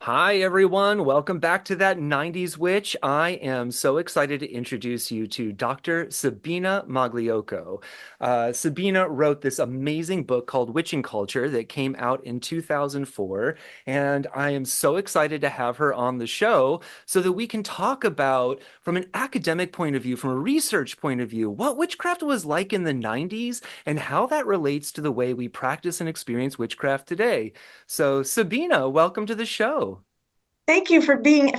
Hi, everyone. Welcome back to that 90s Witch. I am so excited to introduce you to Dr. Sabina Magliocco. Sabina wrote this amazing book called Witching Culture that came out in 2004, and I am so excited to have her on the show so that we can talk about, from an academic point of view, from a research point of view, what witchcraft was like in the 90s and how that relates to the way we practice and experience witchcraft today. So, Sabina, welcome to the show. Thank you for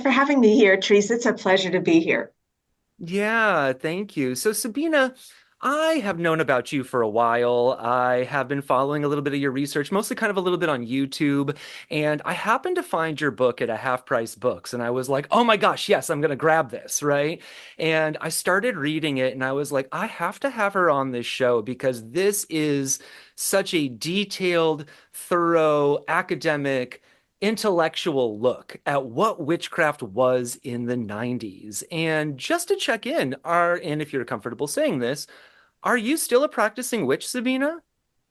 having me here, Teresa. It's a pleasure to be here. Yeah, thank you. So, Sabina, I have known about you for a while. I have been following a little bit of your research, mostly kind of a little bit on YouTube, and I happened to find your book at a half price books, and I was like, oh my gosh, yes, I'm gonna grab this, right? And I started reading it, and I was like, I have to have her on this show because this is such a detailed, thorough, academic intellectual look at what witchcraft was in the 90s. And just to check in, and if you're comfortable saying this, are you still a practicing witch, Sabina?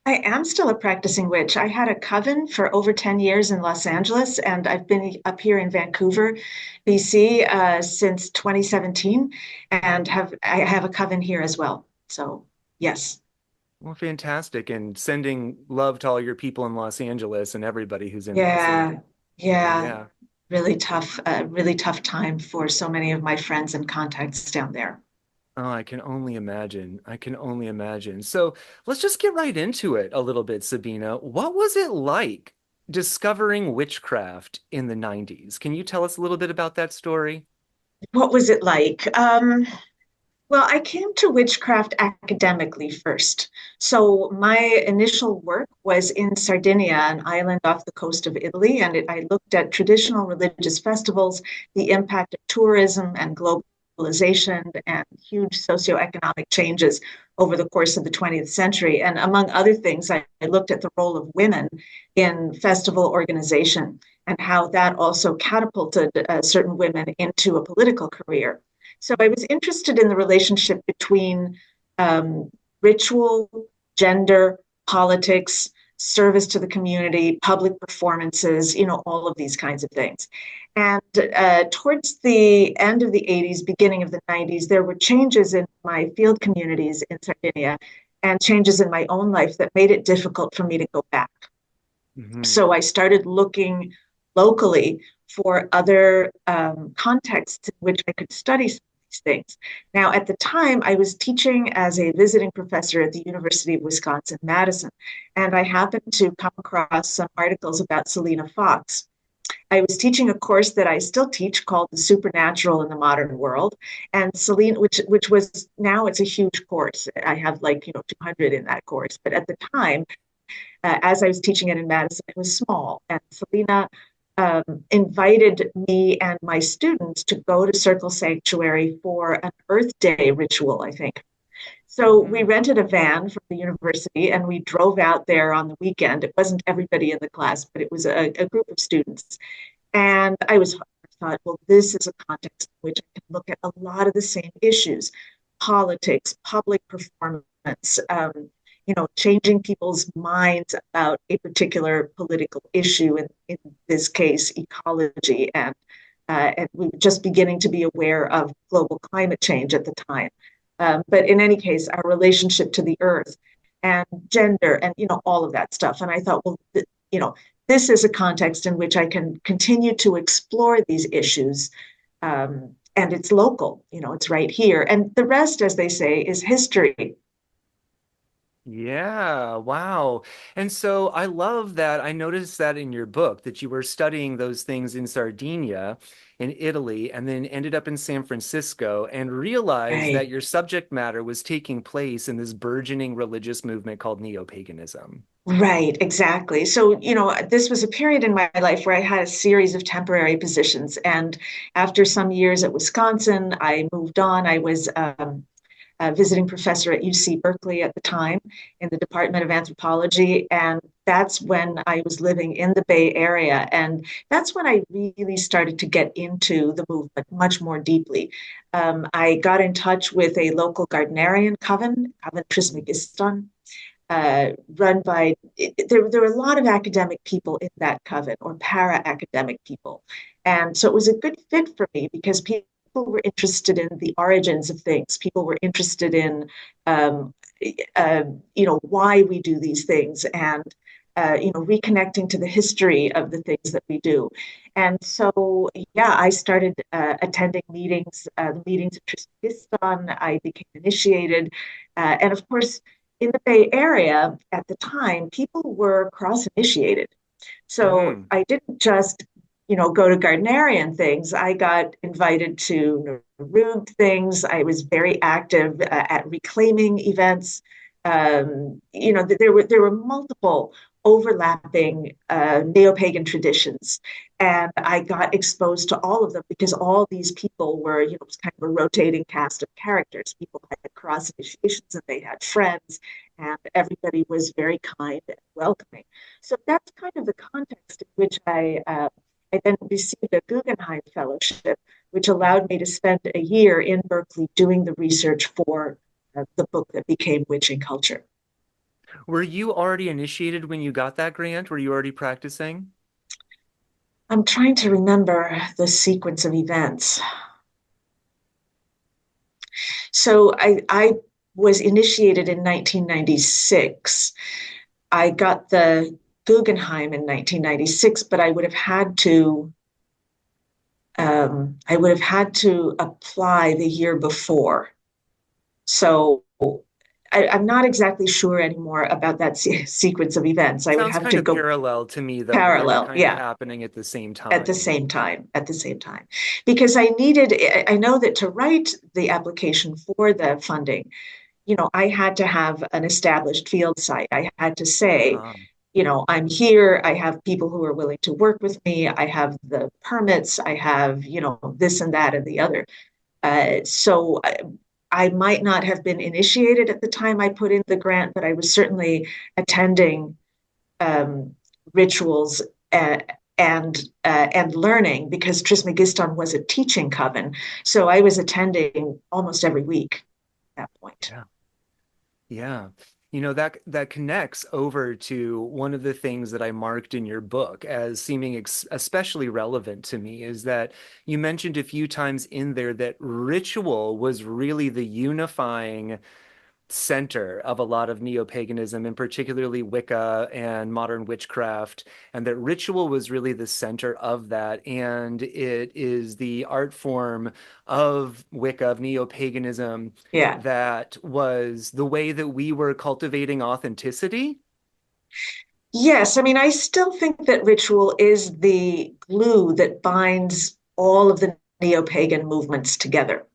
I am still a practicing witch. I had a coven for over 10 years in Los Angeles, and I've been up here in Vancouver, BC, since 2017, and I have a coven here as well. So, yes. Well, fantastic. And sending love to all your people in Los Angeles and everybody who's in Los Yeah, Angeles. yeah. Yeah. Really tough time for so many of my friends and contacts down there. Oh, I can only imagine. I can only imagine. So let's just get right into it a little bit, Sabina. What was it like discovering witchcraft in the 90s? Can you tell us a little bit about that story? What was it like? Well, I came to witchcraft academically first. So my initial work was in Sardinia, an island off the coast of Italy, and I looked at traditional religious festivals, the impact of tourism and globalization, and huge socioeconomic changes over the course of the 20th century. And among other things, I looked at the role of women in festival organization and how that also catapulted certain women into a political career. So I was interested in the relationship between um, ritual, gender, politics, service to the community, public performances, all of these kinds of things. And towards the end of the 80s, beginning of the 90s, there were changes in my field communities in Sardinia and changes in my own life that made it difficult for me to go back. Hmm. So I started looking locally for other contexts in which I could study some of these things. Now, at the time, I was teaching as a visiting professor at the University of Wisconsin-Madison, and I happened to come across some articles about Selena Fox. I was teaching a course that I still teach called The Supernatural in the Modern World, and Selena, which was now it's a huge course. I have 200 in that course, but at the time as I was teaching it in Madison, it was small. And Selena invited me and my students to go to Circle Sanctuary for an Earth Day ritual, I think. So we Hmm. rented a van from the university and we drove out there on the weekend. It wasn't everybody in the class, but it was a group of students. And thought, well, this is a context in which I can look at a lot of the same issues: politics, public performance, changing people's minds about a particular political issue, in this case, ecology. And we were just beginning to be aware of global climate change at the time. But in any case, our relationship to the earth and gender and, all of that stuff. And I thought, well, this is a context in which I can continue to explore these issues. And it's local, it's right here. And the rest, as they say, is history. Yeah, wow. And so I love that. I noticed that in your book that you were studying those things in Sardinia, in Italy, and then ended up in San Francisco and realized that Right. your subject matter was taking place in this burgeoning religious movement called neo-paganism. Right, exactly. So, this was a period in my life where I had a series of temporary positions. And after some years at Wisconsin, I moved on. I was a visiting professor at UC Berkeley at the time in the Department of Anthropology. And that's when I was living in the Bay Area. And that's when I really started to get into the movement much more deeply. I got in touch with a local Gardnerian coven, Coven Trismegiston, run by, there were a lot of academic people in that coven, or para-academic people. And so it was a good fit for me because people were interested in the origins of things. People were interested in, um, why we do these things, and reconnecting to the history of the things that we do. And so, yeah, I started attending meetings, the meetings of Tristan. I became initiated. And of course, in the Bay Area at the time, people were cross initiated. So Hmm. I didn't just, go to Gardnerian things. I got invited to Narug things. I was very active at reclaiming events. There were multiple overlapping neo-pagan traditions, and I got exposed to all of them because all these people were, it was kind of a rotating cast of characters. People had cross initiations and they had friends, and everybody was very kind and welcoming. So that's kind of the context in which I then received a Guggenheim Fellowship, which allowed me to spend a year in Berkeley doing the research for the book that became Witching Culture. Were you already initiated when you got that grant? Were you already practicing? I'm trying to remember the sequence of events. So I was initiated in 1996. I got the Guggenheim in 1996, but I would have had to apply the year before. So I'm not exactly sure anymore about that sequence of events. I would Sounds have kind to of go parallel to me, though, that they were parallel. kind of Yeah, happening at the same at the time. same time, because I know that to write the application for the funding, I had to have an established field site. I had to say, Ah. I'm here. I have people who are willing to work with me. I have the permits. I have, this and that and the other. So I might not have been initiated at the time I put in the grant, but I was certainly attending um, rituals and learning because Trismegiston was a teaching coven. So I was attending almost every week at that point. Yeah. Yeah. That connects over to one of the things that I marked in your book as seeming especially relevant to me is that you mentioned a few times in there that ritual was really the unifying center of a lot of neo-paganism, and particularly Wicca and modern witchcraft, and that ritual was really the center of that. And it is the art form of Wicca, of neo-paganism, Yeah. that was the way that we were cultivating authenticity. Yes. I mean, I still think that ritual is the glue that binds all of the neo pagan movements together.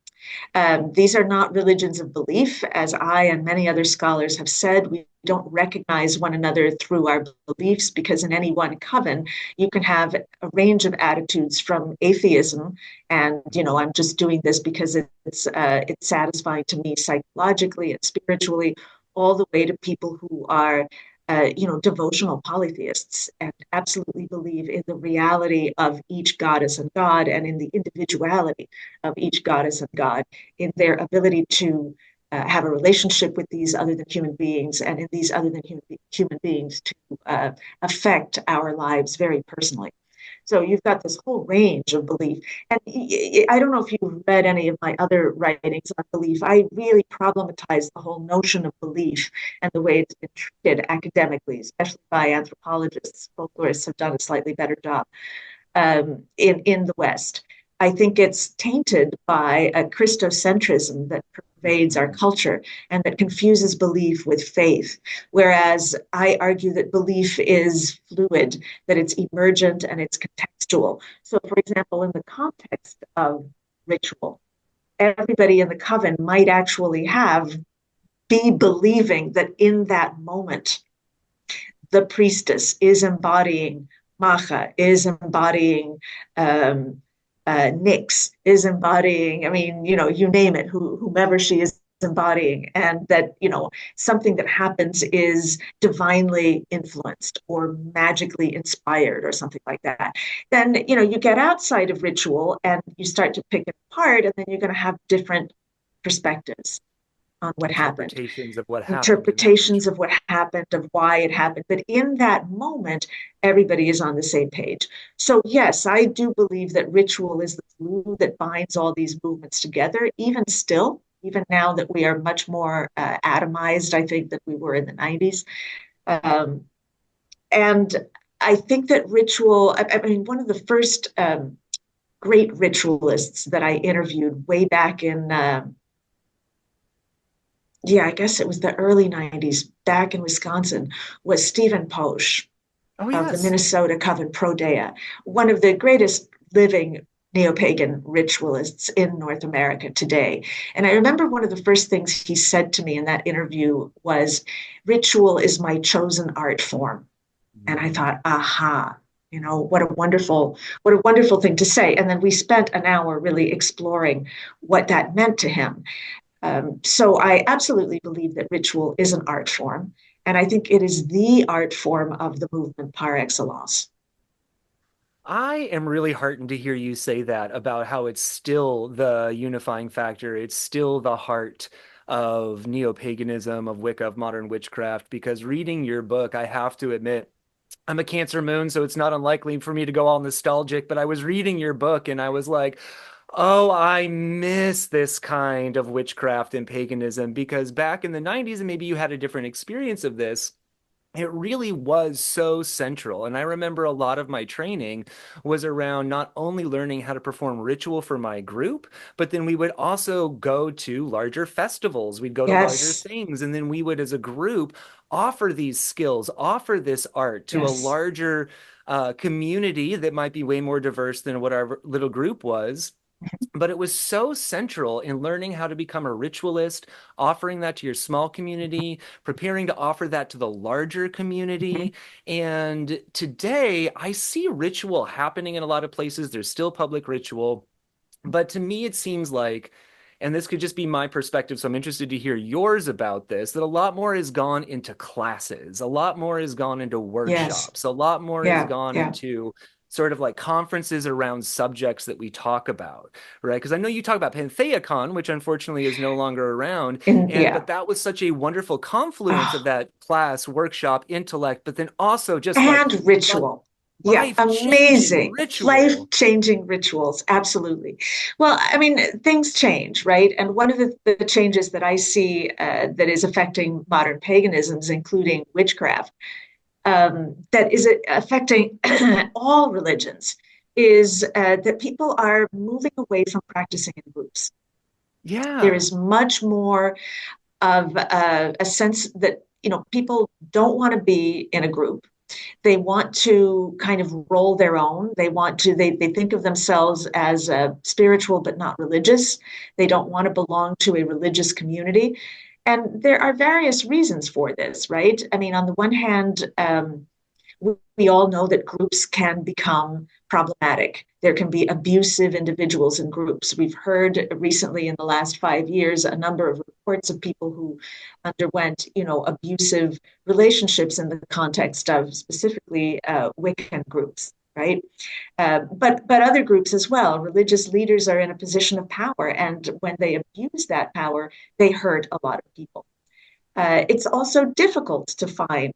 These are not religions of belief, as I and many other scholars have said. We don't recognize one another through our beliefs because in any one coven, you can have a range of attitudes from atheism, and I'm just doing this because it's satisfying to me psychologically and spiritually, all the way to people who are devotional polytheists and absolutely believe in the reality of each goddess and god and in the individuality of each goddess and god, in their ability to have a relationship with these other than human beings and in these other than human beings to affect our lives very personally. So you've got this whole range of belief. And I don't know if you've read any of my other writings on belief. I really problematize the whole notion of belief and the way it's been treated academically, especially by anthropologists. Folklorists have done a slightly better job in the West. I think it's tainted by a Christocentrism that pervades our Mhm. culture and that confuses belief with faith. Whereas I argue that belief is fluid, that it's emergent and it's contextual. So, for example, in the context of ritual, everybody in the coven might actually be believing that in that moment the priestess is embodying Macha, is embodying Nyx, is embodying, I mean, you name it, whomever she is embodying, and that, something that happens is divinely influenced or magically inspired or something like that. Then, you get outside of ritual and you start to pick it apart, and then you're going to have different perspectives. on what happened, Interpretations of what happened in that interpretations of ritual. what happened, of why it happened. But in that moment, everybody is on the same page. So, yes, I do believe that ritual is the glue that binds all these movements together, even still, even now that we are much more atomized, I think, than we were in the 90s. Um, and I think that ritual, I mean, one of the first great ritualists that I interviewed way back in, I guess it was the early 90s, back in Wisconsin, was Stephen Posh Oh, of the yes. Minnesota Coven Pro Dea, one of the greatest living neo-pagan ritualists in North America today. And I remember one of the first things he said to me in that interview was, ritual is my chosen art form. And I Mm. thought, aha, what a wonderful thing to say. And then we spent an hour really exploring what that meant to him. So I absolutely believe that ritual is an art form. And I think it is the art form of the movement par excellence. I am really heartened to hear you say that about how it's still the unifying factor. It's still the heart of neo-paganism, of Wicca, of modern witchcraft, because reading your book, I have to admit, I'm a Cancer moon, so it's not unlikely for me to go all nostalgic, but I was reading your book and I was like, oh, I miss this kind of witchcraft and paganism because back in the 90s, and maybe you had a different experience of this, it really was so central. And I remember a lot of my training was around not only learning how to perform ritual for my group, but then we would also go to larger festivals. We'd go to larger Yes, things. And then we would, as a group, offer these skills, offer this art to a yes. larger community that might be way more diverse than what our little group was. But it was so central in learning how to become a ritualist, offering that to your small community, preparing to offer that to the larger Mhm. community. And today, I see ritual happening in a lot of places. There's still public ritual. But to me, it seems like, and this could just be my perspective, so I'm interested to hear yours about this, that a lot more has gone into classes, a lot more has gone into Yes, workshops, a lot more has yeah, gone yeah. into sort of like conferences around subjects that we talk about, right? Because I know you talk about PantheaCon, which unfortunately is no longer around, and Yeah. but that was such a wonderful confluence of Oh, that class, workshop, intellect, but then also just like and ritual. Yeah, life-changing amazing. ritual. Life-changing rituals. Absolutely. Well, I mean, things change, right? And one of the changes that I see that is affecting modern paganisms, including witchcraft, that is affecting all religions, is that people are moving away from practicing in groups. There Yeah. is much more of a sense that, people don't want to be in a group. They want to kind of roll their own. They think of themselves as spiritual but not religious. They don't want to belong to a religious community. And there are various reasons for this, right? I mean, on the one hand, we all know that groups can become problematic. There can be abusive individuals in groups. We've heard recently in the last 5 years a number of reports of people who underwent, abusive relationships in the context of specifically Wiccan groups, right? But other groups as well. Religious leaders are in a position of power, and when they abuse that power, they hurt a lot of people. It's also difficult to find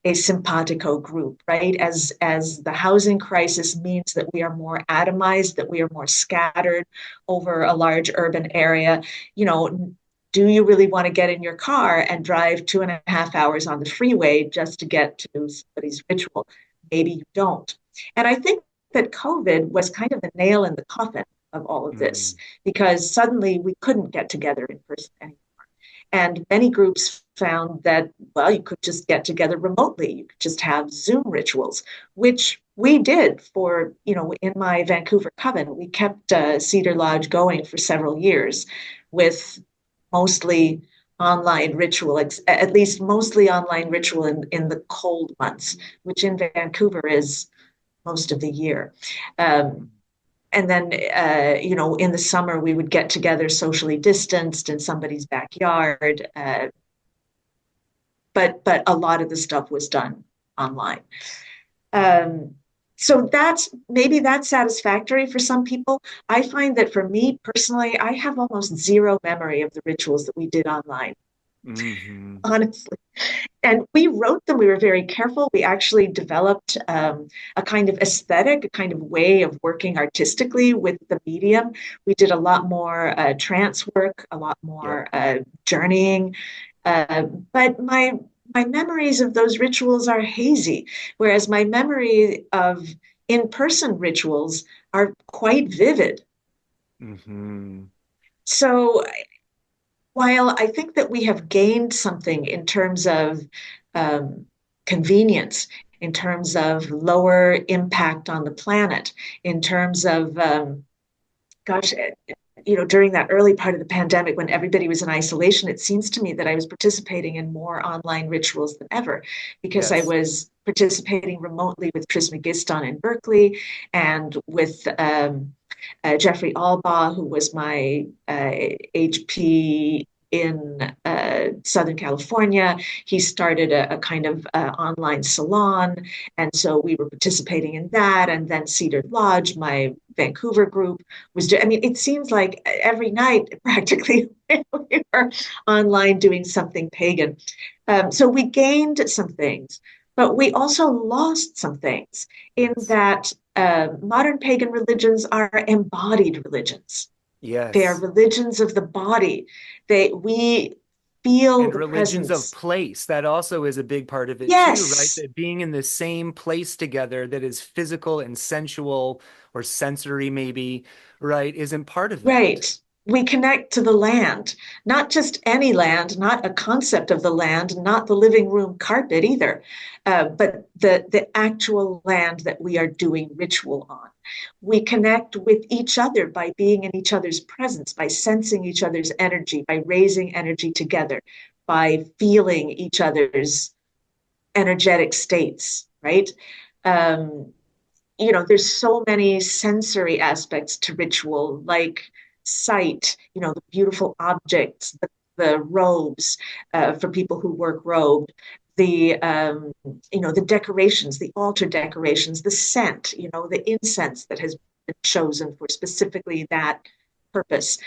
a simpatico group, right? As the housing crisis means that we are more atomized, that we are more scattered over a large urban area. You know, do you really want to get in your car and drive 2.5 hours on the freeway just to get to somebody's ritual? Maybe you don't. And I think that COVID was kind of the nail in the coffin of all of this Mm. because suddenly we couldn't get together in person anymore. And many groups found that, well, you could just get together remotely. You could just have Zoom rituals, which we did for, in my Vancouver coven. We kept Cedar Lodge going for several years with mostly online ritual, at least mostly online ritual in the cold months, which in Vancouver is most of the year. Um, and then in the summer we would get together socially distanced in somebody's backyard, but a lot of the stuff was done online. um, So that's satisfactory for some people. I find that for me personally, I have almost zero memory of the rituals that we did online, Hmm. honestly. And we wrote them. We were very careful. We actually developed a kind of aesthetic, a kind of way of working artistically with the medium. We did a lot more trance work, a lot Yep. more journeying. Uh, but my memories of those rituals are hazy, whereas my memory of in-person rituals are quite vivid. Hmm. So while I think that we have gained something in terms of um, convenience, in terms of lower impact on the planet, in terms of, gosh, during that early part of the pandemic when everybody was in isolation, it seems to me that I was participating in more online rituals than ever because I Yes. was participating remotely with Chris McGiston in Berkeley and with Jeffrey Albaugh, who was my HP in Southern California. He started a kind of online salon. And so we were participating in that. And then Cedar Lodge, my Vancouver group, I mean, it seems like every night practically we were online doing something pagan. So we gained some things, but we also lost some things in Yes. that modern pagan religions are embodied religions. They are Yes. religions of the body. We feel And the religions of presence. place, that also is a big part of it too, right? Yes, That being in the same place together that is physical and sensual or sensory maybe, right, isn't part of that. right. We connect to the land, not just any land, not a concept of the land, not the living room carpet either, but the actual land that we are doing ritual on. We connect with each other by being in each other's presence, by sensing each other's energy, by raising energy together, by feeling each other's energetic states, right? Um, there's so many sensory aspects to ritual, like sight, the beautiful objects, the robes for people who work robed, the decorations, the altar decorations, the scent, the incense that has been chosen for specifically that purpose.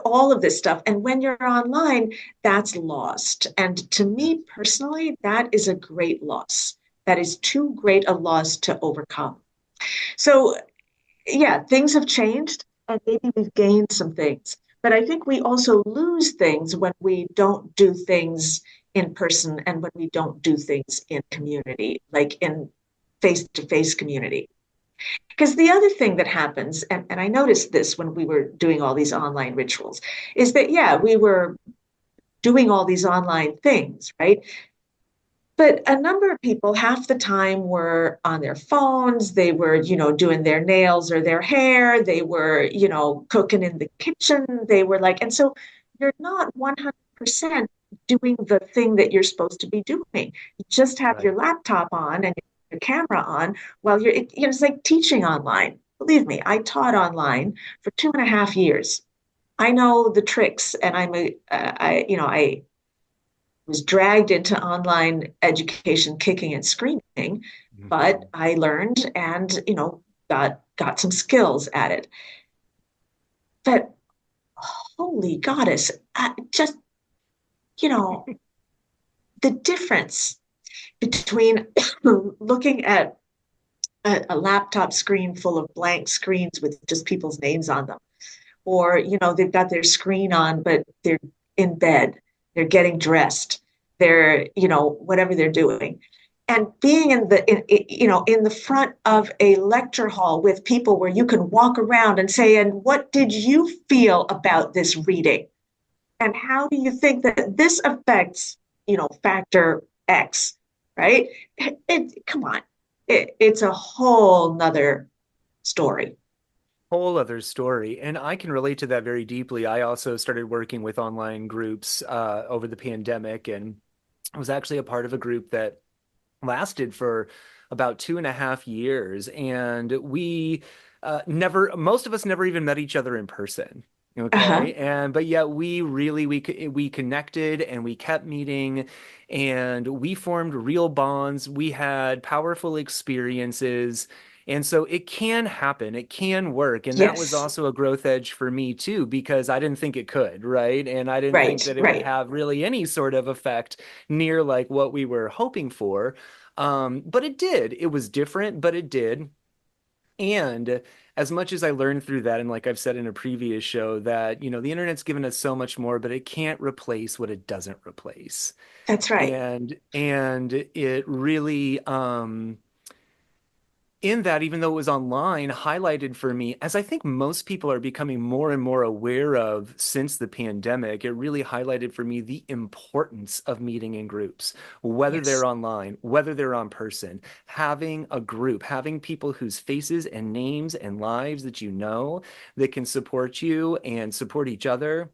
All of this stuff. And when you're online, that's lost. And to Yes. me personally, that is a great loss. That is too great a loss to overcome. So, yeah, things have changed and maybe we've gained some things. But I think we also lose things when we don't do things in person and when we don't do things in community, like in face to face community. Because the other thing that happens, and I noticed this when we were doing all these online rituals, is that, yeah, we were doing all these online things, right? But a number of people, half the time, were on their phones. They were, doing their nails or their hair. They were, cooking in the kitchen. They were like, and so you're not 100% doing the thing that you're supposed to be doing. You just have your Right. laptop on and your camera on while it's like teaching online. Believe me, I taught online for 2.5 years. I know the tricks, and I was dragged into online education kicking and screaming, but Hmm. I learned and, got some skills at it. But holy goddess, just, you know, the difference between looking at a laptop screen full of blank screens with just people's names on them, or, they've got their screen on, but they're in bed, they're getting dressed, they're, whatever they're doing. And being in the front of a lecture hall with people where you can walk around and say, and what did you feel about this reading? And how do you think that this affects, factor X, right? Come on. It's a whole nother story. Whole other story. And I can relate to that very deeply. I also started working with online groups over the pandemic, and I was actually a part of a group that lasted for about 2.5 years. And we most of us never even met each other in person. Uh-huh. Okay. But yet we connected and we kept meeting and we formed real bonds. We had powerful experiences. And so it can happen, it can work. And that was Yes. also a growth edge for me too, because I didn't think it could, right? And I didn't think Right, that it would right. have really any sort of effect near like what we were hoping for. But it did. It was different, but it did. And as much as I learned through that, and like I've said in a previous show, that, the internet's given us so much more, but it can't replace what it doesn't replace. That's right. And it really, in that, even though it was online, highlighted for me, as I think most people are becoming more and more aware of since the pandemic, it really highlighted for me the importance of meeting in groups, whether they're Yes. online, whether they're on person, having a group, having people whose faces and names and lives that you know that can support you and support each other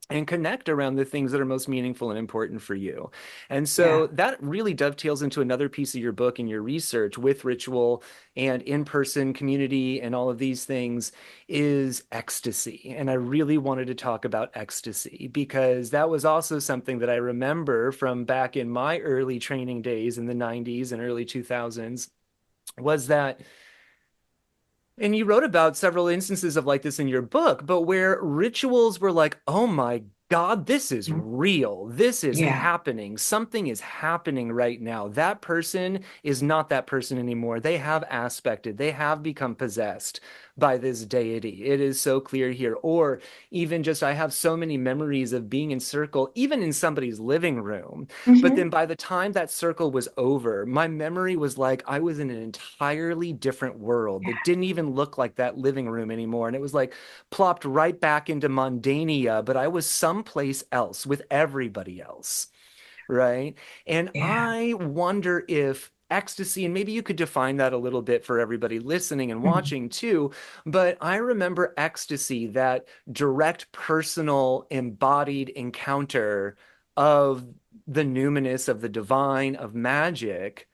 and connect around the things that are most meaningful and important for you. And Yeah. so that really dovetails into another piece of your book and your research with ritual and in-person community and all of these things is ecstasy. And I really wanted to talk about ecstasy because that was also something that I remember from back in my early training days in the 90s and early 2000s was that, and you wrote about several instances of like this in your book, but where rituals were like, oh my God, this is Mhm. real. This is Yeah. happening. Something is happening right now. That person is not that person anymore. They have aspected, they have become possessed by this deity. It is so clear here. Or even just, I have so many memories of being in circle, even in somebody's living room. But then Hmm. by the time that circle was over, my memory was like I was in an entirely different world Yeah. that didn't even look like that living room anymore. And it was like plopped right back into mundania, but I was someplace else with everybody else, right? And Yeah. I wonder if ecstasy, and maybe you could define that a little bit for everybody listening and Mhm. watching too, but I remember ecstasy, that direct, personal, embodied encounter of the numinous, of the divine, of magic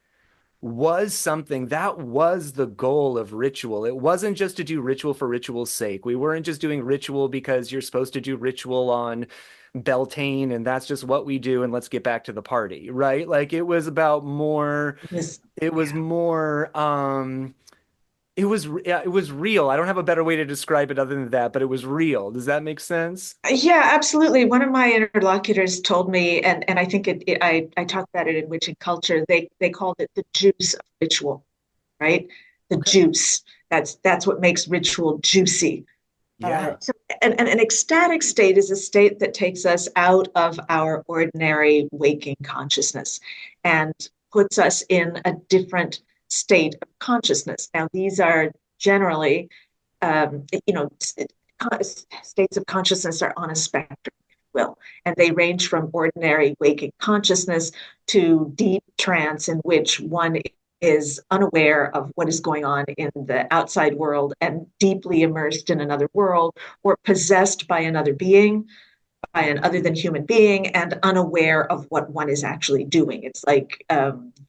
was something that was the goal of ritual. It wasn't just to do ritual for ritual's sake. We weren't just doing ritual because you're supposed to do ritual on Beltane and that's just what we do and let's get back to the party, right? Like it was about more, It was, it was yeah. more, yeah, it was real. I don't have a better way to describe it other than that, but it was real. Does that make sense? Yeah, absolutely. One of my interlocutors told me, and I think I talked about it in Witching Culture. They called it the juice of ritual, right? The Okay. juice. That's what makes ritual juicy. Yeah. So, and an ecstatic state is a state that takes us out of our ordinary waking consciousness and puts us in a different state of consciousness. Now, these are generally, you know, states of consciousness are on a spectrum, if you will, and they range from ordinary waking consciousness to deep trance, in which one is unaware of what is going on in the outside world and deeply immersed in another world or possessed by another being, by an other than human being, and unaware of what one is actually doing. It's like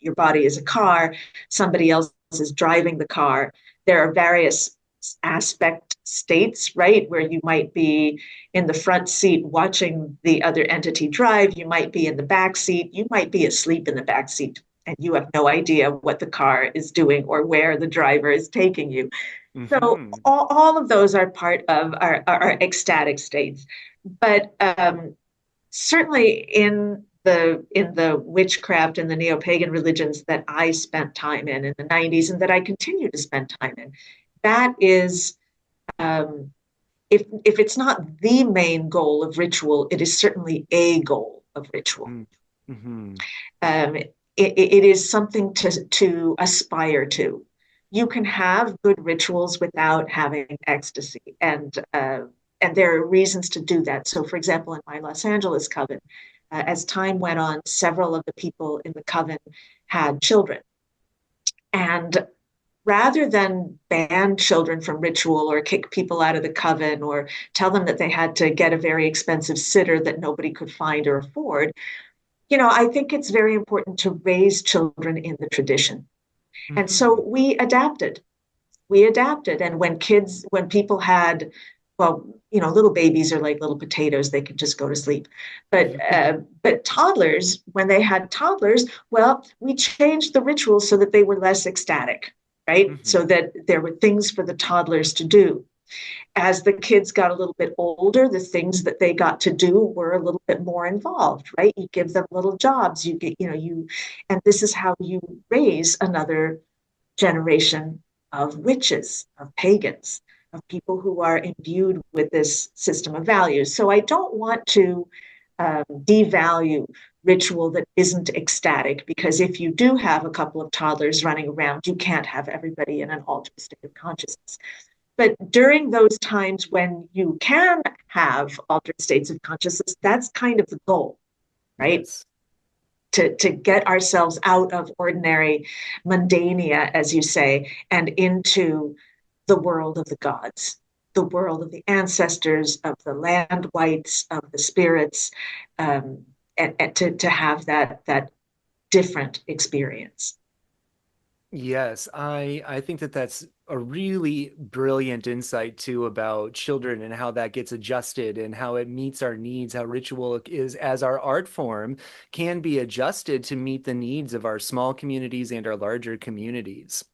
your body is a car, somebody else is driving the car. There are various aspect states, right? Where you might be in the front seat watching the other entity drive, you might be in the back seat, you might be asleep in the back seat, and you have no idea what the car is doing or where the driver is taking you. So Hmm. all of those are part of our ecstatic states. But certainly in the witchcraft and the neo-pagan religions that I spent time in the 90s and that I continue to spend time in, that is um, if it's not the main goal of ritual, it is certainly a goal of ritual. Mm-hmm. It is something to aspire to. You can have good rituals without having ecstasy, and there are reasons to do that. So, for example, in my Los Angeles coven, as time went on, several of the people in the coven had children, and rather than ban children from ritual or kick people out of the coven or tell them that they had to get a very expensive sitter that nobody could find or afford, I think it's very important to raise children in the tradition. And Mm-hmm. so we adapted. We adapted. And when people had, well, little babies are like little potatoes, they can just go to sleep. But toddlers, when they had toddlers, well, we changed the rituals so that they were less ecstatic. right? Hmm. So that there were things for the toddlers to do. As the kids got a little bit older, the things that they got to do were a little bit more involved, right? You give them little jobs, you get, and this is how you raise another generation of witches, of pagans, of people who are imbued with this system of values. So I don't want to devalue ritual that isn't ecstatic, because if you do have a couple of toddlers running around, you can't have everybody in an altered state of consciousness. But during those times when you can have altered states of consciousness, that's kind of the goal, right? Yes. To get ourselves out of ordinary mundania, as you say, and into the world of the gods, the world of the ancestors, of the land wights, of the spirits, and to have that different experience. Yes, I think that that's a really brilliant insight too about children and how that gets adjusted and how it meets our needs, how ritual is as our art form can be adjusted to meet the needs of our small communities and our larger communities.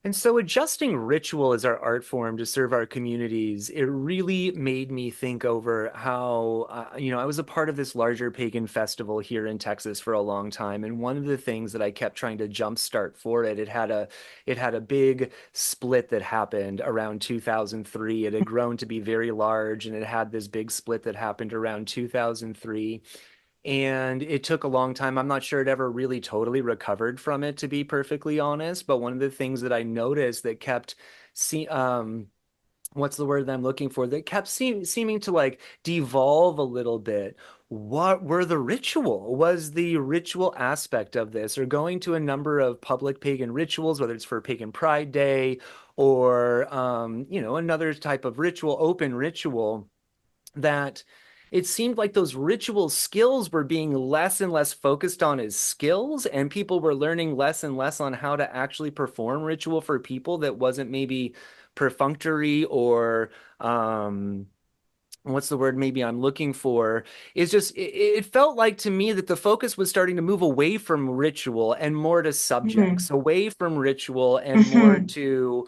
And so adjusting ritual as our art form to serve our communities, it really made me think over how, I was a part of this larger pagan festival here in Texas for a long time. And one of the things that I kept trying to jumpstart for it, it had a big split that happened around 2003. It had grown to be very large, and it had this big split that happened around 2003, and it took a long time. I'm not sure it ever really totally recovered from it, to be perfectly honest. But one of the things that I noticed that kept see what's the word that I'm looking for, that kept seeming to like devolve a little bit. What were the ritual? Was the ritual aspect of this, or going to a number of public pagan rituals, whether it's for Pagan Pride Day or another type of ritual, open ritual, that it seemed like those ritual skills were being less and less focused on as skills, and people were learning less and less on how to actually perform ritual for people that wasn't maybe perfunctory or what's the word maybe I'm looking for, is just it felt like to me that the focus was starting to move away from ritual and more to Mm-hmm. subjects, away from ritual and more Mm-hmm. to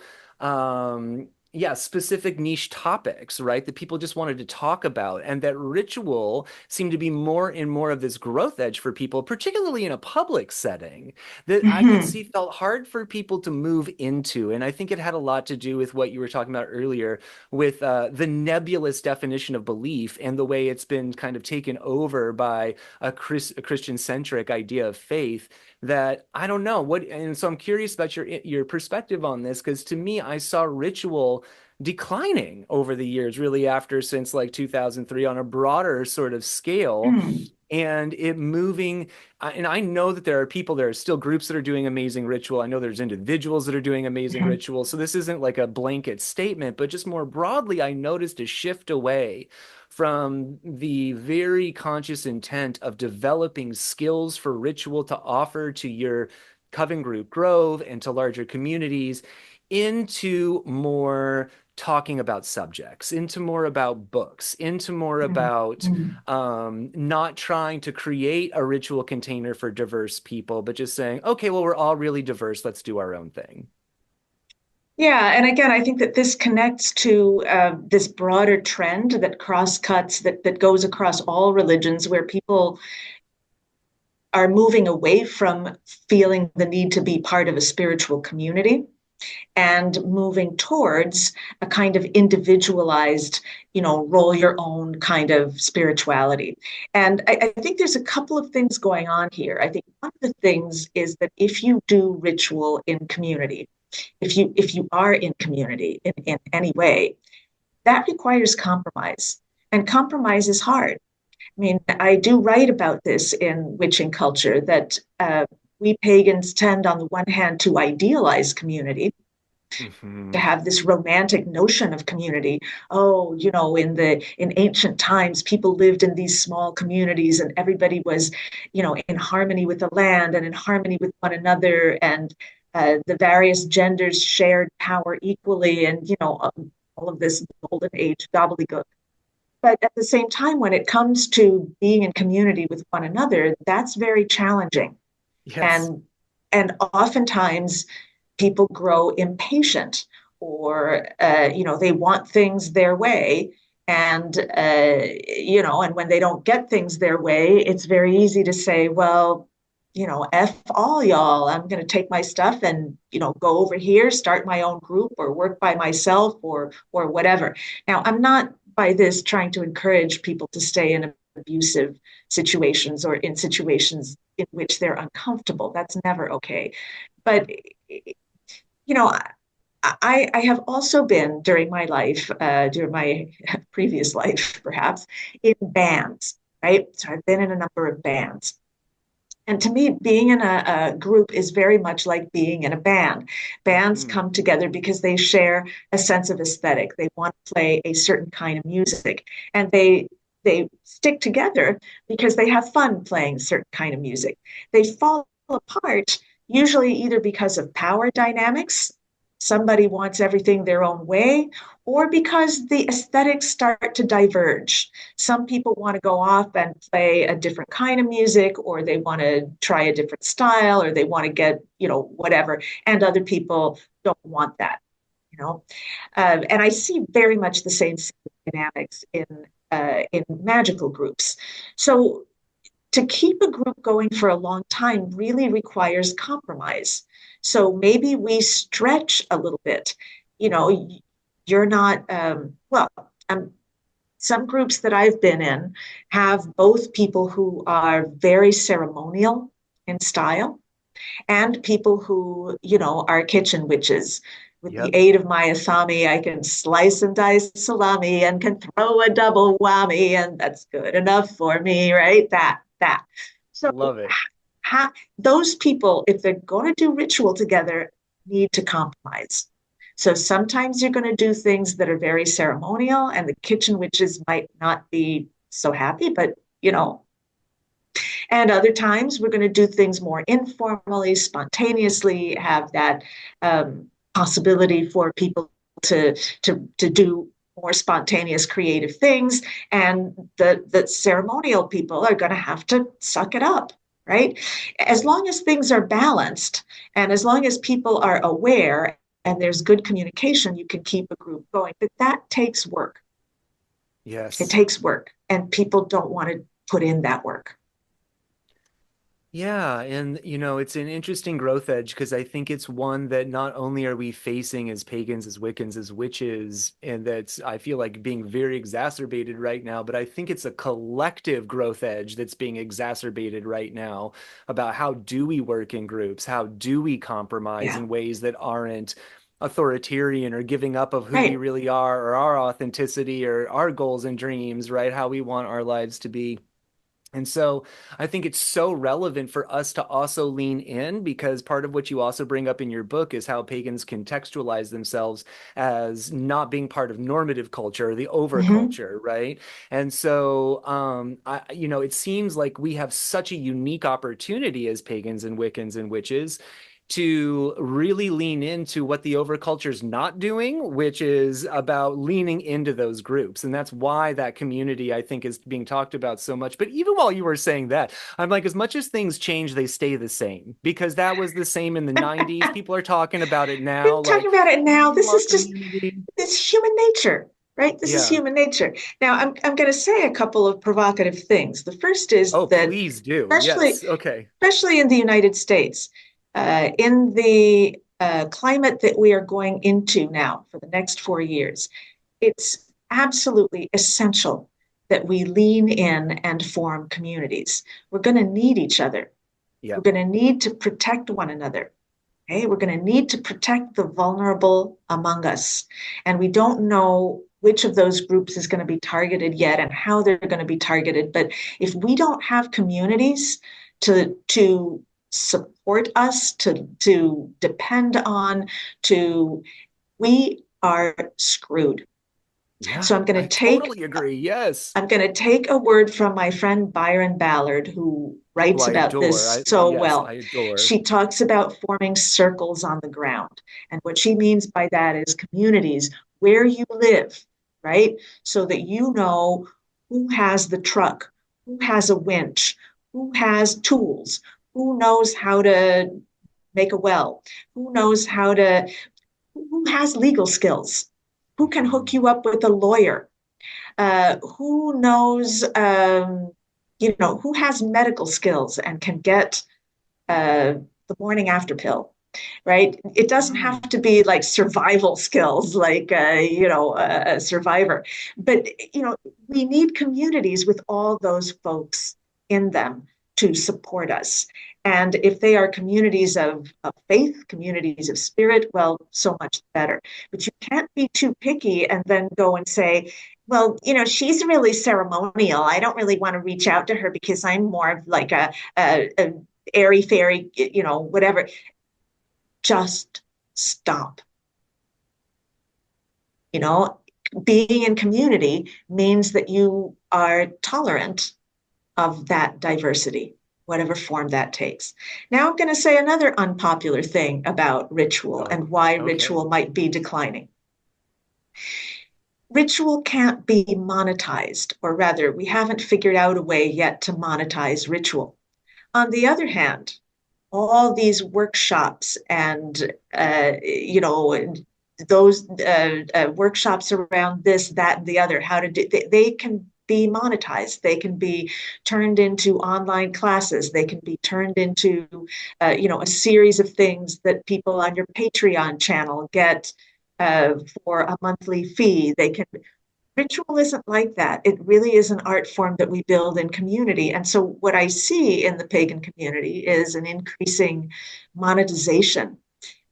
specific niche topics, right? That people just wanted to talk about, and that ritual seemed to be more and more of this growth edge for people, particularly in a public setting, that I could Mm-hmm. see felt hard for people to move into. And I think it had a lot to do with what you were talking about earlier, with the nebulous definition of belief and the way it's been kind of taken over by a Christian-centric idea of faith. That I don't know what, and so I'm curious about your perspective on this, because to me, I saw ritual declining over the years, really after since like 2003 on a broader sort of scale, Mm-hmm. and it moving. And I know that there are still groups that are doing amazing ritual. I know there's individuals that are doing amazing Mm-hmm. ritual. So this isn't like a blanket statement, but just more broadly, I noticed a shift away from the very conscious intent of developing skills for ritual to offer to your coven group grove and to larger communities, into more talking about subjects, into more about books, into more about Mm-hmm. not trying to create a ritual container for diverse people, but just saying, okay, well, we're all really diverse. Let's do our own thing. Yeah, and again, I think that this connects to this broader trend that cross-cuts, that goes across all religions, where people are moving away from feeling the need to be part of a spiritual community and moving towards a kind of individualized, roll your own kind of spirituality. And I think there's a couple of things going on here. I think one of the things is that if you do ritual in community, if you are in community in any way, that requires compromise. And compromise is hard. I mean, I do write about this in Witching Culture, that we pagans tend, on the one hand, to idealize community, to Mhm. have this romantic notion of community. Oh, in ancient times, people lived in these small communities, and everybody was, in harmony with the land and in harmony with one another, and the various genders shared power equally, and all of this golden age gobbledygook. But at the same time, when it comes to being in community with one another, that's very challenging. Yes. And and oftentimes people grow impatient or they want things their way and and when they don't get things their way, it's very easy to say, well, F all y'all, I'm going to take my stuff and go over here, start my own group or work by myself or whatever. Now, I'm not by this trying to encourage people to stay in abusive situations or in situations in which they're uncomfortable. That's never okay. But you know, I have also been during my life, during my previous life, perhaps, in bands, right? So I've been in a number of bands. And to me, being in a group is very much like being in a band. Bands Mhm. come together because they share a sense of aesthetic. They want to play a certain kind of music, and they stick together because they have fun playing a certain kind of music. They fall apart usually either because of power dynamics. Somebody wants everything their own way, or because the aesthetics start to diverge. Some people want to go off and play a different kind of music, or they want to try a different style, or they want to get, whatever. And other people don't want that, you know. And I see very much the same dynamics in magical groups. So to keep a group going for a long time really requires compromise. So maybe we stretch a little bit. You're not, some groups that I've been in have both people who are very ceremonial in style and people who, are kitchen witches. With the Yep. aid of my asami, I can slice and dice salami and can throw a double whammy, and that's good enough for me, right? That. So Love it. those people, if they're going to do ritual together, need to compromise. So sometimes you're going to do things that are very ceremonial, and the kitchen witches might not be so happy, but and other times we're going to do things more informally, spontaneously, have that possibility for people to do more spontaneous creative things. And the ceremonial people are going to have to suck it up, right? As long as things are balanced and as long as people are aware and there's good communication, you can keep a group going. But that takes work. It Yes. takes work, and people don't want to put in that work. Yeah, and it's an interesting growth edge because I think it's one that not only are we facing as pagans, as Wiccans, as witches, and that's I feel like being very exacerbated right now, but I think it's a collective growth edge that's being exacerbated right now about how do we work in groups? How do we compromise Yeah, in ways that aren't authoritarian or giving up of who we right. really are or our authenticity or our goals and dreams, right? How we want our lives to be. And so I think it's so relevant for us to also lean in because part of what you also bring up in your book is how pagans contextualize themselves as not being part of normative culture or the Mm-hmm. overculture, right? And so, it seems like we have such a unique opportunity as pagans and Wiccans and witches to really lean into what the overculture is not doing, which is about leaning into those groups. And that's why that community, I think, is being talked about so much. But even while you were saying that, I'm like, as much as things change, they stay the same because that was the same in the 90's. People are talking about it We're now. talking Like, about it now. we This want is just community. this human nature, right? This is Yeah. human nature. Now, I'm going to say a couple of provocative things. The first is Oh, that, please do. especially Yes. Okay. especially in the United States, in the climate that we are going into now for the next 4 years, it's absolutely essential that we lean in and form communities. We're going to need each other. We're Yep. going to need to protect one another. Okay, we're going to need to protect the vulnerable among us. And we don't know which of those groups is going to be targeted yet and how they're going to be targeted. But if we don't have communities to support us, to depend on, to we are screwed. Yeah. So I totally agree. Yes. I'm going to take a word from my friend Byron Ballard, who Who writes I about adore. this so Yes, well. I adore. She talks about forming circles on the ground. And what she means by that is communities where you live, right? So that you know who has the truck, who has a winch, who has tools, who knows how to make a well? Who knows how to, who has legal skills? Who can hook Mhm. you up with a lawyer? Who knows, who has medical skills and can get the morning after pill, right? It doesn't have Mm. to be like survival skills, like, a survivor. But, we need communities with all those folks in them to support us. And if they are communities of faith, communities of spirit, well, so much better. But you can't be too picky and then go and say, well, she's really ceremonial. I don't really want to reach out to her because I'm more of like a airy fairy, whatever. Just stop. You know, being in community means that you are tolerant of that diversity, whatever form that takes. Now, I'm going to say another unpopular thing about ritual Oh, and why okay. ritual might be declining. Ritual can't be monetized, or rather, we haven't figured out a way yet to monetize ritual. On the other hand, all these workshops and those workshops around this, that, and the other, how to do, they can be monetized. They can be turned into online classes. They can be turned into, a series of things that people on your Patreon channel get for a monthly fee. They can Ritual isn't like that. It really is an art form that we build in community. And so, what I see in the pagan community is an increasing monetization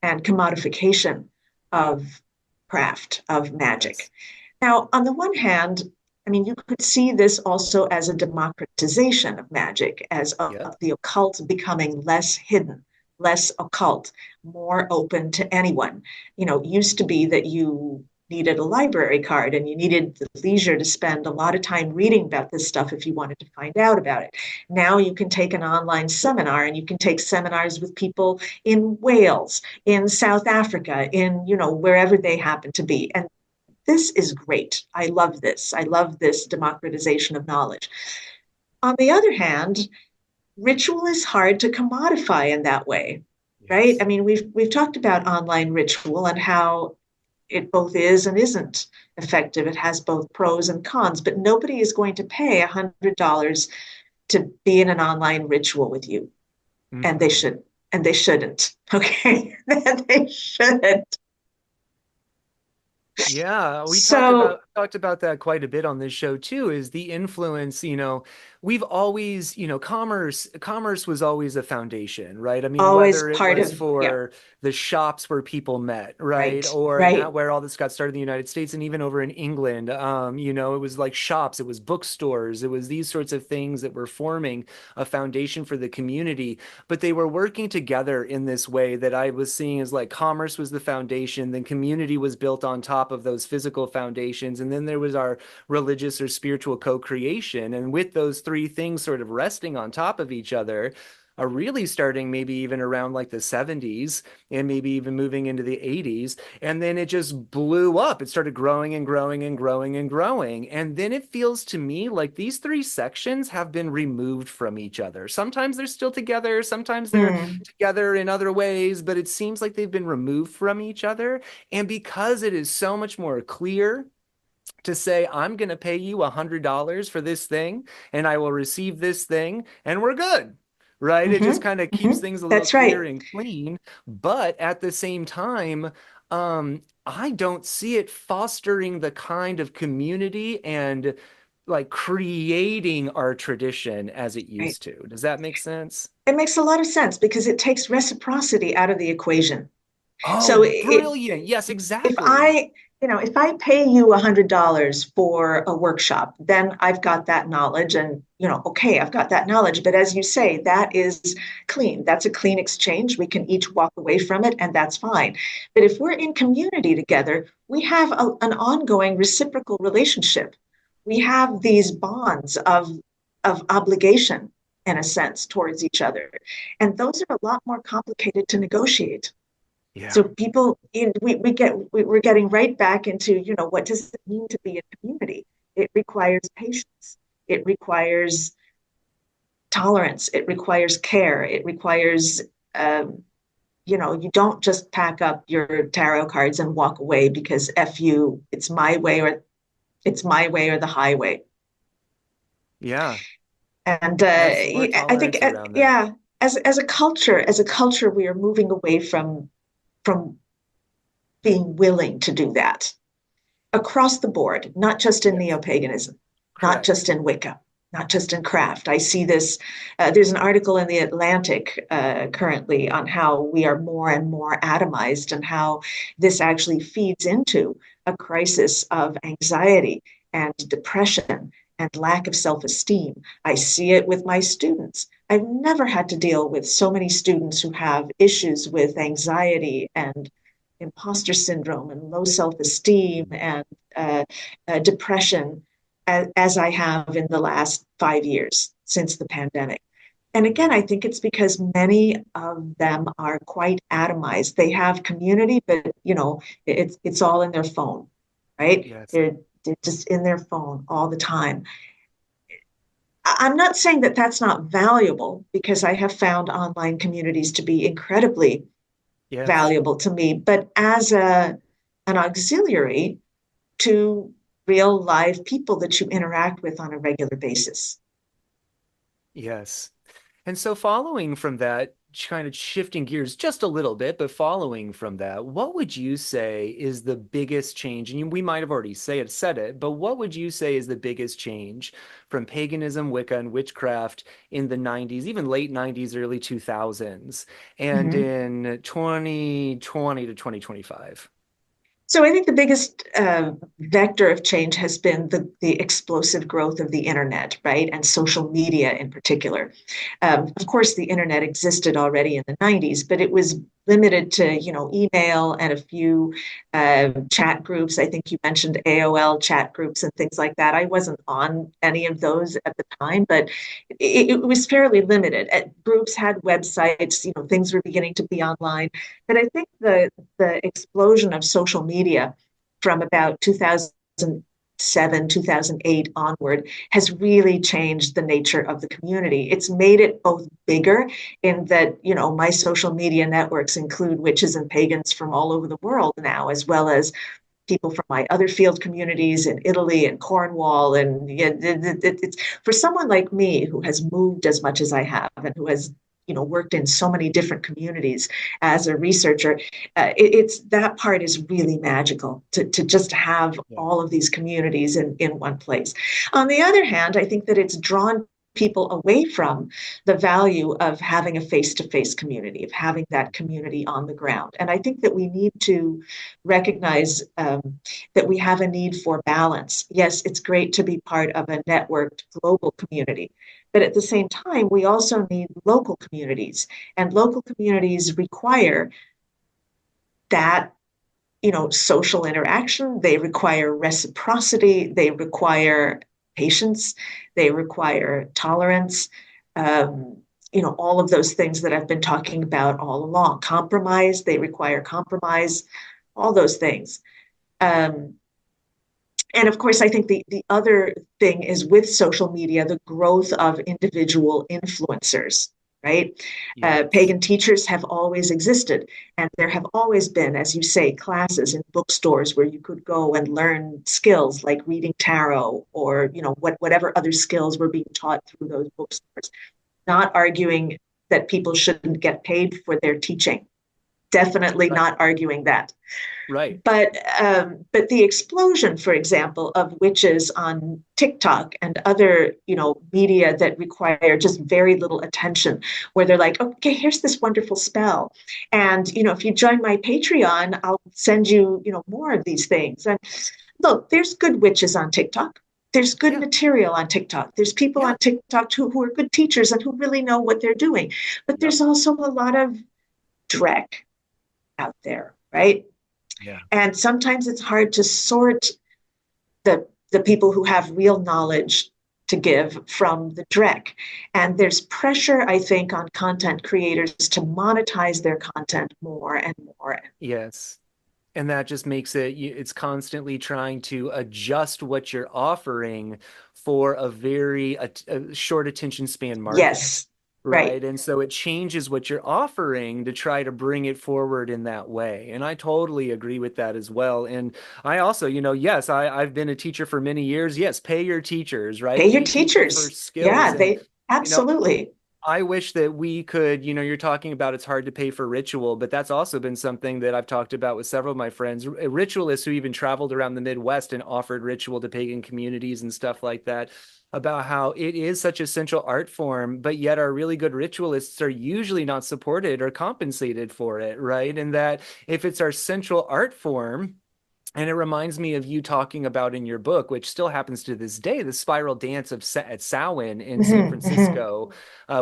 and commodification of craft, of magic. Yes. Now, on the one hand, I mean, you could see this also as a democratization of magic, as of Yep. the occult becoming less hidden, less occult, more open to anyone. It used to be that you needed a library card and you needed the leisure to spend a lot of time reading about this stuff if you wanted to find out about it. Now you can take an online seminar and you can take seminars with people in Wales, in South Africa, in, wherever they happen to be. And this is great. I love this. I love this democratization of knowledge. On the other hand, ritual is hard to commodify in that way, right? Yes. I mean, we've talked about online ritual and how it both is and isn't effective. It has both pros and cons, but nobody is going to pay $100 to be in an online ritual with you, and they Hmm. should, and they shouldn't. Okay, they shouldn't. Yeah, we So, talked about that quite a bit on this show too, is the influence, we've always, commerce was always a foundation, right? I mean, always whether it part was of, yeah, for the shops where people met, right? right, Or and right. how where all this got started in the United States and even over in England. It was like shops, it was bookstores, it was these sorts of things that were forming a foundation for the community, but they were working together in this way that I was seeing as like commerce was the foundation, then community was built on top of those physical foundations, and then there was our religious or spiritual co-creation. And with those three things sort of resting on top of each other, are really starting maybe even around like the 70s and maybe even moving into the 80s. And then it just blew up. It started growing and growing and growing and growing. And then it feels to me like these three sections have been removed from each other. Sometimes they're still together, sometimes they're Mm, together in other ways, but it seems like they've been removed from each other. And because it is so much more clear to say, I'm going to pay you $100 for this thing and I will receive this thing and we're good. Right? It just mm-hmm, kind of keeps mm-hmm. things a little That's clear right. and clean. But at the same time, I don't see it fostering the kind of community and like creating our tradition as it Right. used to. Does that make sense? It makes a lot of sense because it takes reciprocity out of the equation. So Oh, brilliant. Yes, if exactly. I pay you $100 for a workshop, then I've got that knowledge and, okay, I've got that knowledge. But as you say, that is clean. That's a clean exchange. We can each walk away from it and that's fine. But if we're in community together, we have an ongoing reciprocal relationship. We have these bonds of obligation in a sense towards each other. And those are a lot more complicated to negotiate. Yeah. So people, we're getting right back into, what does it mean to be a community? It requires patience. It requires tolerance. It requires care. It requires, um, you don't just pack up your tarot cards and walk away because F you, it's my way or the highway. Yeah. And Have some more I think, tolerance around that. yeah, as a culture, we are moving away from being willing to do that across the board, not just in Yes. neo-paganism, not Correct. just in Wicca, not just in craft. I see this. There's an article in the Atlantic currently on how we are more and more atomized and how this actually feeds into a crisis of anxiety and depression and lack of self-esteem. I see it with my students. I've never had to deal with so many students who have issues with anxiety and imposter syndrome and low self-esteem and depression as I have in the last 5 years since the pandemic. And again, I think it's because many of them are quite atomized. They have community, but it's all in their phone, right? Yes. They're just in their phone all the time. I'm not saying that that's not valuable because I have found online communities to be incredibly Yes. valuable to me, but as an auxiliary to real live people that you interact with on a regular basis. Yes. And so, following from that, kind of shifting gears just a little bit, but following from that, what would you say is the biggest change? And we might have already said it, but what would you say is the biggest change from paganism, Wicca, and witchcraft in the 90s, even late 90s, early 2000s, and Mm-hmm. in 2020 to 2025? So I think the biggest vector of change has been the explosive growth of the internet, right, and social media in particular. Of course, the internet existed already in the 90s, but it was limited to email and a few chat groups. I think you mentioned AOL chat groups and things like that. I wasn't on any of those at the time, but it was fairly limited. Groups had websites, things were beginning to be online. But I think the explosion of social media from about 2007, 2008 onward has really changed the nature of the community. It's made it both bigger in that, my social media networks include witches and pagans from all over the world now, as well as people from my other field communities in Italy and Cornwall. And yeah, it's for someone like me who has moved as much as I have and who has worked in so many different communities as a researcher. It's that part is really magical to just have Yeah. all of these communities in one place. On the other hand, I think that it's drawn people away from the value of having a face-to-face community, of having that community on the ground. And I think that we need to recognize that we have a need for balance. Yes, it's great to be part of a networked global community, but at the same time, we also need local communities, and local communities require that social interaction. They require reciprocity. They require patience. They require tolerance. Um, all of those things that I've been talking about all along. Compromise. They require compromise. All those things. Um, and of course, I think the other thing is with social media, the growth of individual influencers, right? Yes. Pagan teachers have always existed, and there have always been, as you say, classes in bookstores where you could go and learn skills like reading tarot or whatever other skills were being taught through those bookstores. Not arguing that people shouldn't get paid for their teaching. Definitely Right. not arguing that. Right. But the explosion, for example, of witches on TikTok and other media that require just very little attention, where they're like, okay, here's this wonderful spell, and if you join my Patreon, I'll send you more of these things. And look, there's good witches on TikTok. There's good Yeah. material on TikTok. There's people Yeah. on TikTok who are good teachers and who really know what they're doing. But Yep. there's also a lot of dreck out there, right? Yeah. And sometimes it's hard to sort the people who have real knowledge to give from the dreck. And there's pressure, I think, on content creators to monetize their content more and more. Yes. And that just makes it's constantly trying to adjust what you're offering for a very short attention span market. Yes. Right. right? And so it changes what you're offering to try to bring it forward in that way. And I totally agree with that as well. And I also, yes, I've been a teacher for many years. Yes, pay your teachers, right? Pay your Pay teachers for teachers. skills. Yeah, And, they you know, absolutely. I wish that we could, you're talking about it's hard to pay for ritual, but that's also been something that I've talked about with several of my friends, ritualists who even traveled around the Midwest and offered ritual to pagan communities and stuff like that, about how it is such a central art form, but yet our really good ritualists are usually not supported or compensated for it, right? And that if it's our central art form, and it reminds me of you talking about in your book, which still happens to this day, the spiral dance at Samhain in San Hmm, hmm. Francisco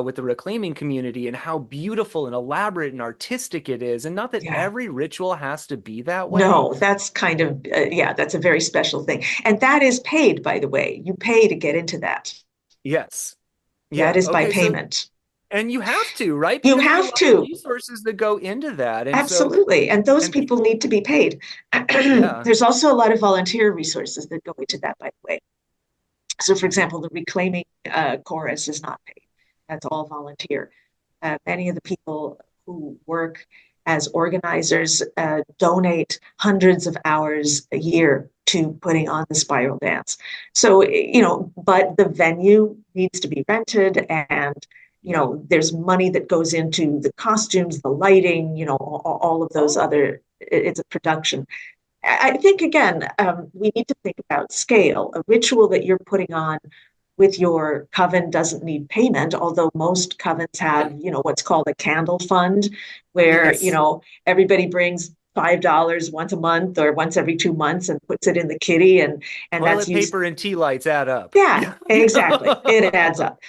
with the reclaiming community, and how beautiful and elaborate and artistic it is. And not that Yeah. every ritual has to be that way. No, that's kind of, yeah, that's a very special thing. And that is paid, by the way. You pay to get into that. Yes. That Yeah. is by Okay. So, payment. and you have to, right? You Because there's a have lot of to. resources that go into that. And so, Absolutely. And those and people people, need to be paid. yeah. There's also a lot of volunteer resources that go into that, by the way. So, for Mhm. example, the reclaiming chorus is not paid. That's all volunteer. Many of the people who work as organizers donate hundreds of hours a year to putting on the spiral dance. So, but the venue needs to be rented, and Yeah. there's money that goes into the costumes, the lighting, all of those Oh, other, it's a production. I think, again, we need to think about scale. A ritual that you're putting on with your coven doesn't need payment, although most covens have, right. what's called a candle fund, where, Yes. everybody brings $5 once a month or once every 2 months and puts it in the kitty, and that's Toilet used. paper and tea lights add up. Yeah, Yeah. exactly. It adds up.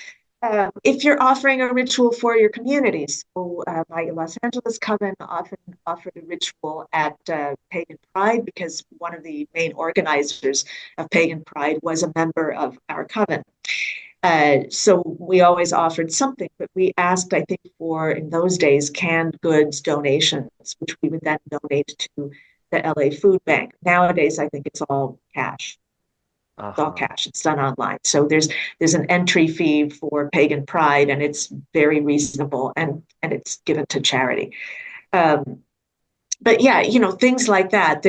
If you're offering a ritual for your community, so my Los Angeles coven often offered a ritual at Pagan Pride because one of the main organizers of Pagan Pride was a member of our coven. So we always offered something, but we asked, I think, for in those days, canned goods donations, which we would then donate to the LA Food Bank. Nowadays, I think it's all cash. It's all Uh-huh. cash. It's done online. So there's an entry fee for Pagan Pride, and it's very reasonable, and it's given to charity. Um, but yeah, things like that.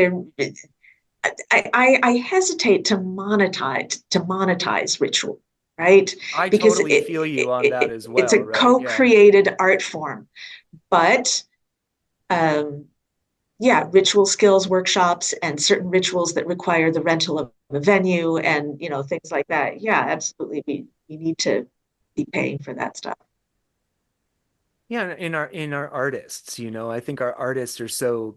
I hesitate to monetize ritual, right? I Because totally feel you on that as it's a well, right? Yeah. co-created art form. But um, yeah, ritual skills workshops and certain rituals that require the rental of a venue and things like that. Yeah, absolutely. We need to be paying for that stuff. Yeah, in our artists, I think our artists are so,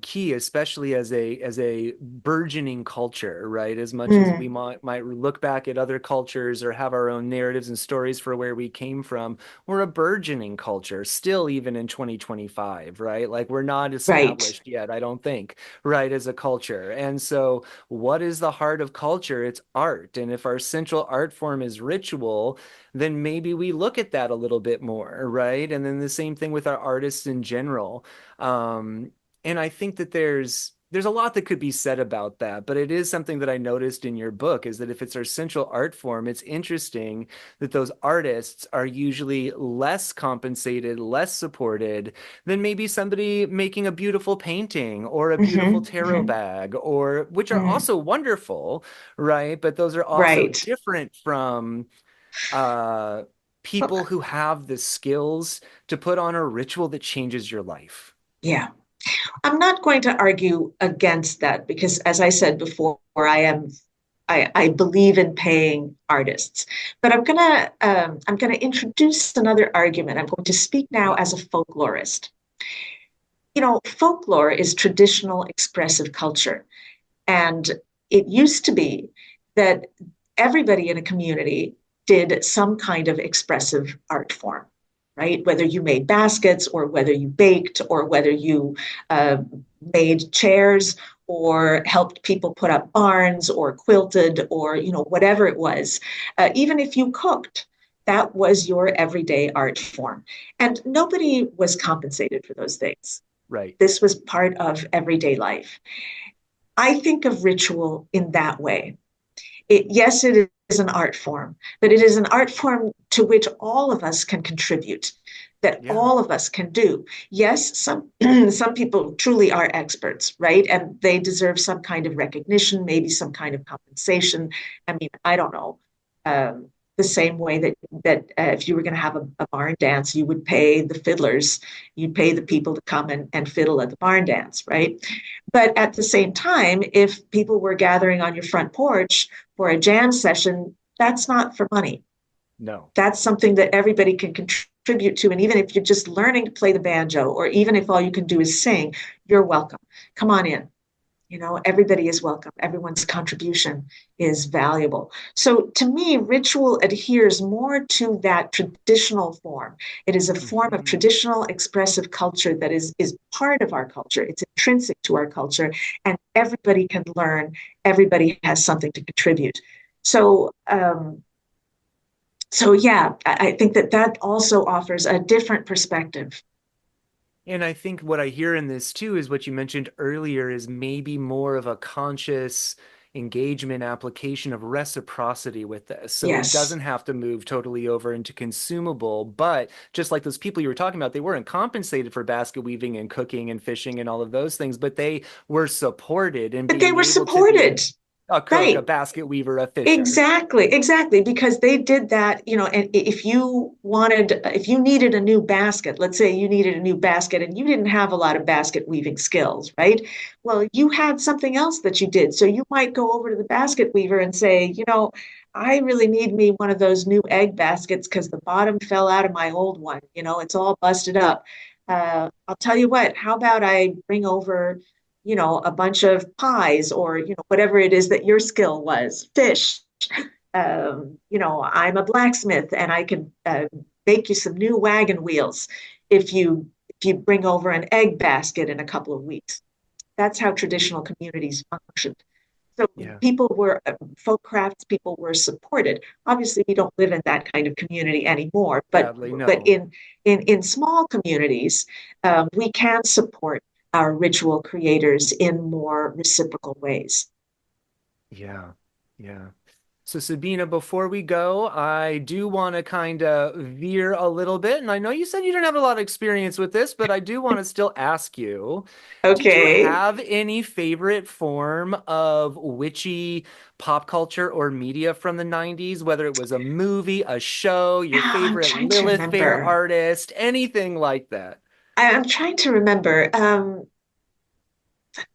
key, especially as a burgeoning culture, right? As much as we Mm, might look back at other cultures or have our own narratives and stories for where we came from, we're a burgeoning culture still even in 2025, right? Like we're not right. established yet, I don't think, right, as a culture. And so what is the heart of culture? It's art. And if our central art form is ritual, then maybe we look at that a little bit more, right? And then the same thing with our artists in general. Um, and I think that there's a lot that could be said about that, but it is something that I noticed in your book is that if it's our central art form, it's interesting that those artists are usually less compensated, less supported than maybe somebody making a beautiful painting or a beautiful Hmm, tarot hmm, bag, or which are mm, also wonderful, right? But those are also right. different from uh, people Look, who have the skills to put on a ritual that changes your life. yeah. I'm not going to argue against that because, as I said before, I believe in paying artists. But I'm gonna introduce another argument. I'm going to speak now Okay. as a folklorist. Folklore is traditional expressive culture. And it used to be that everybody in a community did some kind of expressive art form, right? Whether you made baskets or whether you baked or whether you uh, made chairs or helped people put up barns or quilted or, whatever it was. Even if you cooked, that was your everyday art form. And nobody was compensated for those things. Right. This was part of everyday life. I think of ritual in that way. Yes, it is an art form, but it is an art form to which all of us can contribute, that Yeah. all of us can do. Yes, some some people truly are experts, right? And they deserve some kind of recognition, maybe some kind of compensation. I mean, I don't know. The same way that if you were going to have a barn dance, you would pay the fiddlers, you'd pay the people to come and fiddle at the barn dance, right? But at the same time, if people were gathering on your front porch for a jam session, that's not for money. No. That's something that everybody can contribute to. And even if you're just learning to play the banjo, or even if all you can do is sing, you're welcome. Come on in. You know, everybody is welcome. Everyone's contribution is valuable. So to me, ritual adheres more to that traditional form. It is a form of Hmm. traditional expressive culture that is part of our culture. It's intrinsic to our culture, and everybody can learn. Everybody has something to contribute. So, so yeah, I think that that also offers a different perspective. And I think what I hear in this too is what you mentioned earlier is maybe more of a conscious engagement application of reciprocity with this. So it Yes. doesn't have to move totally over into consumable, but just like those people you were talking about, they weren't compensated for basket weaving and cooking and fishing and all of those things, but they were supported in But they being were able to be supported. a cook, a Right. basket weaver, a fisher. Exactly, exactly, because they did that, you know, and if you needed a new basket, let's say you needed a new basket and you didn't have a lot of basket weaving skills, right? Well, you had something else that you did. So you might go over to the basket weaver and say, you know, I really need me one of those new egg baskets because the bottom fell out of my old one. You know, it's all busted up. I'll tell you what, how about I bring over, you know, a bunch of pies or, you know, whatever it is that your skill was, fish. You know, I'm a blacksmith and I can make you some new wagon wheels if you bring over an egg basket in a couple of weeks. That's how traditional communities functioned. So Yeah, people were folk crafts people were supported. Obviously, we don't live in that kind of community anymore, sadly, but no. in small communities, we can support our ritual creators in more reciprocal ways. Yeah, yeah. So, Sabina, before we go, I do want to kind of veer a little bit. And I know you said you didn't have a lot of experience with this, but I do want to still ask you, did you Okay. have any favorite form of witchy pop culture or media from the 90's, whether it was a movie, a show, your I'm favorite trying to Lilith Fair remember. artist, anything like that? I'm trying to remember.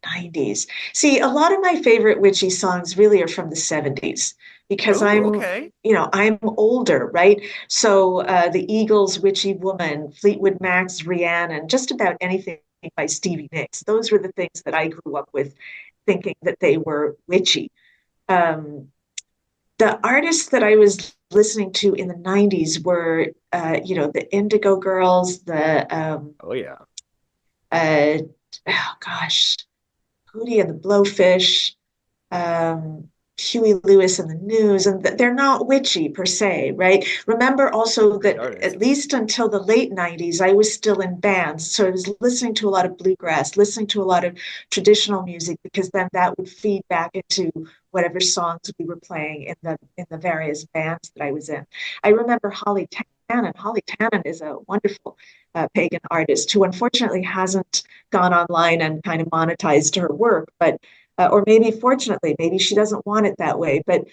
90s. See, a lot of my favorite witchy songs really are from the 70s because Oh, I'm, okay. you know, I'm older, right? So the Eagles' Witchy Woman, Fleetwood Mac's Rhiannon, just about anything by Stevie Nicks. Those were the things that I grew up with thinking that they were witchy. Um, the artists that I was listening to in the 90s were, you know, the Indigo Girls, Oh, yeah. uh, oh gosh, Hootie and the Blowfish, Huey Lewis and the News, and they're not witchy per se, right? Remember also Great that at artists. least until the late 90s, I was still in bands. So I was listening to a lot of bluegrass, listening to a lot of traditional music, because then that would feed back into whatever songs we were playing in the various bands that I was in. I remember Holly Tannen. Holly Tannen is a wonderful pagan artist who unfortunately hasn't gone online and kind of monetized her work, but or maybe fortunately, maybe she doesn't want it that way. But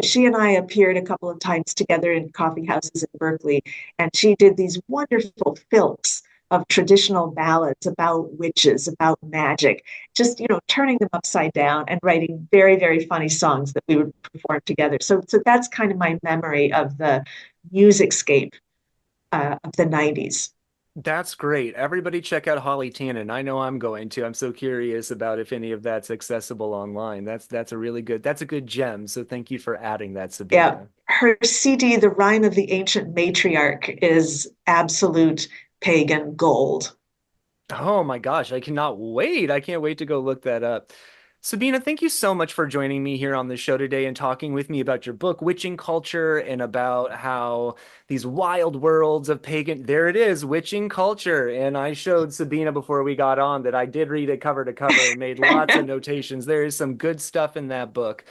she and I appeared a couple of times together in coffee houses in Berkeley, and she did these wonderful films of traditional ballads about witches, about magic, just, you know, turning them upside down and writing very, very funny songs that we would perform together. So that's kind of my memory of the music scape of the 90s. That's great. Everybody check out Holly Tannen. I know I'm going to. I'm so curious about if any of that's accessible online. That's a good gem. So thank you for adding that, Yeah, Sabina. her CD, The Rime of the Ancient Matriarch, is absolute pagan gold. Oh my gosh, I cannot wait. I can't wait to go look that up. Sabina, thank you so much for joining me here on the show today and talking with me about your book, Witching Culture, and about how these wild worlds of pagan, there it is, witching culture. And I showed Sabina before we got on that I did read it cover to cover and made lots of notations. There is some good stuff in that book.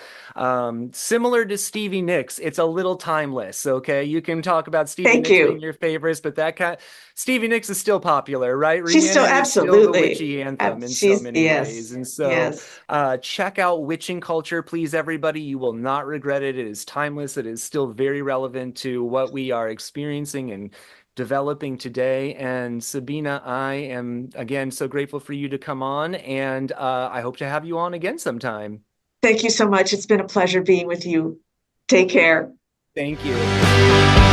Similar to Stevie Nicks, it's a little timeless, okay? You can talk about Stevie Thank Nicks being you. your favorites, but that kind Stevie Nicks is still popular, right? She's still Rhiannon is still the absolutely. witchy anthem in so She's many ways. yes, And so yes. check out Witching Culture, please, everybody. You will not regret it. It is timeless. It is still very relevant to what we are experiencing and developing today. And Sabina, I am again so grateful for you to come on, and I hope to have you on again sometime. Thank you so much. It's been a pleasure being with you. Take care. Thank you.